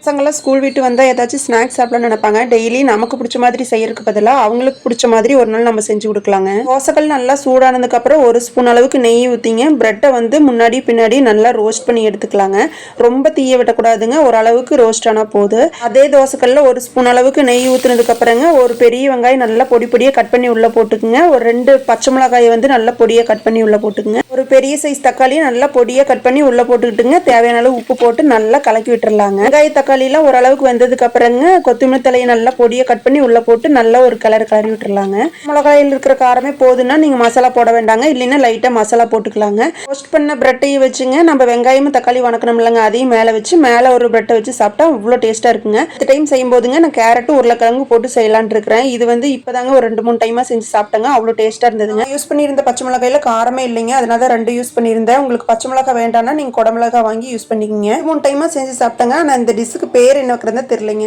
பசங்களாம் ஸ்கூல் விட்டு வந்தால் ஏதாச்சும் ஸ்நாக்ஸ் சாப்பிடலாம்னு நினைப்பாங்க. டெய்லி நமக்கு பிடிச்ச மாதிரி செய்யறதுக்கு பதிலாக அவங்களுக்கு பிடிச்ச மாதிரி ஒரு நாள் நம்ம செஞ்சு கொடுக்கலாங்க. தோசைகள் நல்லா சூடானதுக்கப்புறம் ஒரு ஸ்பூன் அளவுக்கு நெய் ஊற்றிங்க. பிரெட்டை வந்து முன்னாடி பின்னாடி நல்லா ரோஸ்ட் பண்ணி எடுத்துக்கலாங்க. ரொம்ப தீய விடக்கூடாதுங்க, ஓரளவுக்கு ரோஸ்ட் ஆனால் போதும். அதே தோசைக்கல்ல ஒரு ஸ்பூன் அளவுக்கு நெய் ஊற்றுனதுக்கப்புறங்க ஒரு பெரிய வெங்காயம் நல்லா பொடி பொடியாக கட் பண்ணி உள்ளே போட்டுக்குங்க. ஒரு 2 பச்சை மிளகாயை வந்து நல்லா பொடியாக கட் பண்ணி உள்ளே போட்டுக்குங்க. ஒரு பெரிய சைஸ் தக்காளியை நல்லா பொடியாக கட் பண்ணி உள்ளே போட்டுக்கிட்டுங்க. தேவையான அளவு உப்பு போட்டு நல்லா கலக்கி விட்டுறலாங்க. வெங்காய தக்காளிலாம் ஓரளவுக்கு வெந்ததுக்கு அப்புறங்க கொத்தமல்லி தலையை நல்லா பொடியை கட் பண்ணி உள்ள போட்டு நல்லா ஒரு கிளறி விட்டுறலாங்க. மிளகாயில் இருக்கிற காரமே போதுன்னா நீங்க மசாலா போட வேண்டாங்க, இல்லைன்னா லைட்டா மசாலா போட்டுக்கலாங்க. ரோஸ்ட் பண்ண பிரெட்டையும் வச்சுங்க நம்ம வெங்காயமும் தக்காளி வணக்கணும் இல்லைங்க, அதையும் மேலே வச்சு மேலே ஒரு பிரெட்டை வச்சு சாப்பிட்டா அவ்வளோ டேஸ்டா இருக்குங்க. இந்த டைம் செய்யும் போதுங்க நான் கேரட்டும் உருளைக்கிழங்கு போட்டு செய்யலான் இருக்கிறேன். இது வந்து இப்பதாங்க ஒரு 2-3 டைமா செஞ்சு சாப்பிட்டேங்க, அவ்வளோ டேஸ்டா இருந்ததுங்க. யூஸ் பண்ணியிருந்த பச்சை மிளகாயில காரமே இல்லைங்க, அதனால 2 யூஸ் பண்ணியிருந்தேன். உங்களுக்கு பச்சை மிளகாய் வேண்டாம்னா நீங்க குடமிளகா வாங்கி யூஸ் பண்ணிக்கோங்க. 3 டைமா செஞ்சு சாப்பிட்டேங்க. ஆனால் இந்த டிஷ்ஷுக்கு பேர் என்ன வைக்கிறதா தெரியலைங்க.